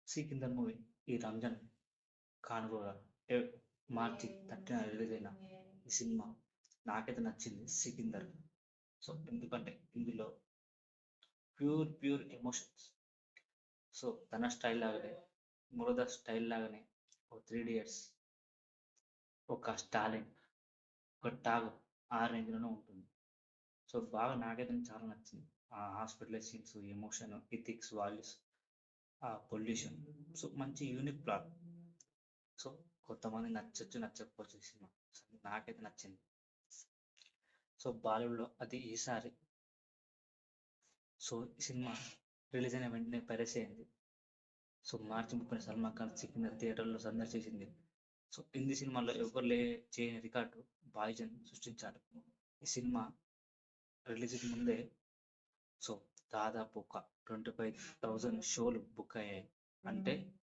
Sikandar movie ఈ రంజాన్ కానుకగా ఏ- మార్చి 30న release అయిన ఈ సినిమా నాకైతే నచ్చింది సికిందర్. సో ఎందుకంటే ఇందులో ప్యూర్ ఎమోషన్స్. సో తన స్టైల్ లాగానే మురద స్టైల్ లాగానే ఒక 3 ఇయర్స్, ఒక స్టాలిన్, ఒక టాగ్ ఆ రేంజ్లోనే ఉంటుంది. సో బాగా నాకైతే చాలా నచ్చింది. ఆ hospital scenes, emotion, ethics, values, ఆ పొల్యూషన్. సో మంచి యూనిక్ ప్లాట్. సో కొంతమంది నచ్చచ్చు నచ్చకపోవచ్చు ఈ సినిమా. సో నాకైతే నచ్చింది. సో బాలీవుడ్లో అది ఈసారి. సో ఈ సినిమా రిలీజ్ అయిన వెంటనే పైరసీ అయింది. సో మార్చి 30 సల్మాన్ ఖాన్ సికిందర్ థియేటర్లో సందర్శించింది. సో హిందీ సినిమాలో ఎవరు చేయని రికార్డు బాయ్జన్ సృష్టించాడు. ఈ సినిమా రిలీజ్కి ముందే సో దాదాపు ఒక 25,000 షోలు బుక్ అయ్యాయి. అంటే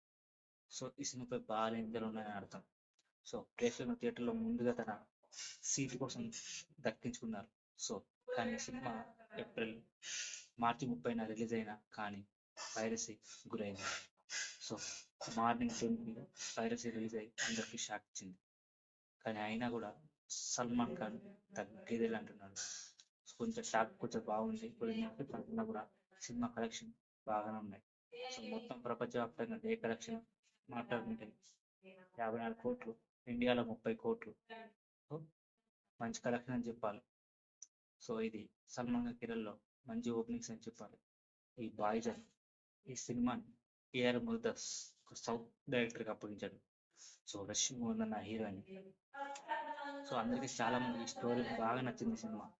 సో ఈ సినిమాపై భారీ నిందలు ఉన్నాయని అర్థం. సో ప్రేక్షకులు థియేటర్లో ముందుగా తన సీటు కోసం దక్కించుకున్నారు. సో కానీ సినిమా ఏప్రిల్ మార్చి 30న రిలీజ్ అయినా కానీ పైరసీ గురైంది. సో మార్నింగ్ 10కి పైరసీ రిలీజ్ అయ్యి అందరికీ షాక్ ఇచ్చింది. కానీ అయినా కూడా సల్మాన్ ఖాన్ తగ్గేదేలే అంటున్నాడు. కొంచెం షాక్ కొంచెం బాగుంది, కొన్ని నెగిటివ్స్ అంటున్నా కూడా సినిమా కలెక్షన్ బాగానే ఉన్నాయి. సో మొత్తం ప్రపంచవ్యాప్తంగా డే కలెక్షన్ మాట్లాడుకుంటే 54 కోట్లు, ఇండియాలో 30 కోట్లు. సో మంచి కలెక్షన్ అని చెప్పాలి. సో ఇది సల్మాన్ ఖాన్ కెరీర్లో మంచి ఓపెనింగ్స్ అని చెప్పాలి. ఈ బాయ్జన్ ఈ సినిమాని ఏఆర్ మురుగదాస్ ఒక సౌత్ డైరెక్టర్కి అప్పగించాడు. సో రష్మి ఉందన్న హీరోయిన్. సో అందరికీ చాలా మంది ఈ స్టోరీ బాగా నచ్చింది సినిమా.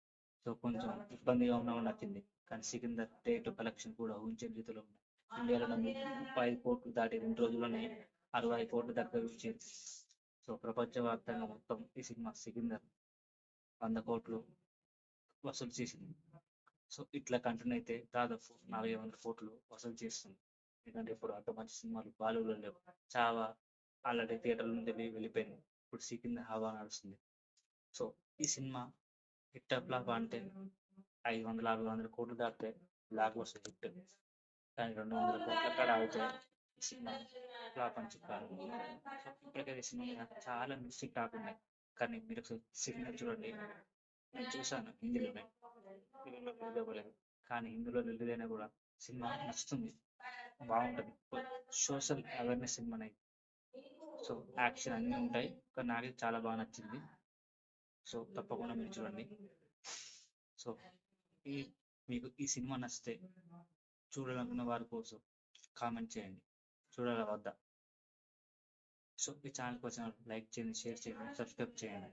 సో కొంచెం ఇబ్బందిగా ఉన్నా కూడా నచ్చింది. కానీ సికిందర్ డేట్ కలెక్షన్ కూడా ఊహించని రీతిలో ఉంది. ఇండియాలో 35 కోట్లు దాటి 2 రోజుల్లోనే 60 కోట్లు దగ్గర వచ్చింది. సో ప్రపంచవ్యాప్తంగా మొత్తం ఈ సినిమా సికిందర్ 100 కోట్లు వసూలు చేసింది. సో ఇట్లా కంటిన్యూ అయితే దాదాపు 400 కోట్లు వసూలు చేస్తుంది. ఎందుకంటే ఇప్పుడు అంత మంచి సినిమాలు బాలీవుడ్లో లేవు. చావా ఆల్రెడీ థియేటర్ల నుండి వెళ్ళిపోయింది. ఇప్పుడు సికిందర్ హవా నడుస్తుంది. సో ఈ సినిమా హిట్ ఫ్లాప్ అంటే 500-600 కోట్లు దాటితే బ్లాక్ బస్టర్ హిట్. కానీ 200 కోట్ల కాడ ఆగితే ఈ సినిమా ఫ్లాప్ అని చెప్పాలి. సో ఇప్పటికైతే ఈ సినిమా మీద చాలా మిస్టేక్ టాక్ ఉన్నాయి. కానీ మీరు ఒకసారి సినిమా చూడండి. నేను చూశాను హిందీలోనే, తెలుగులో రిలీజ్ అవ్వలేదు. కానీ హిందీలో రిలీజ్ అయినా కూడా సినిమా నచ్చుతుంది, బాగుంటుంది. సోషల్ అవేర్నెస్ సినిమా అనేది. సో యాక్షన్ అన్నీ ఉంటాయి, కానీ నాకు చాలా బాగా నచ్చింది. సో తప్పకుండా మీరు చూడండి. సో ఈ మీకు ఈ సినిమా నచ్చితే చూడాలనుకున్న వారి కోసం కామెంట్ చేయండి, చూడాలా వద్దా. సో ఈ ఛానల్కి వచ్చిన లైక్ చేయండి, షేర్ చేయండి, సబ్స్క్రైబ్ చేయండి.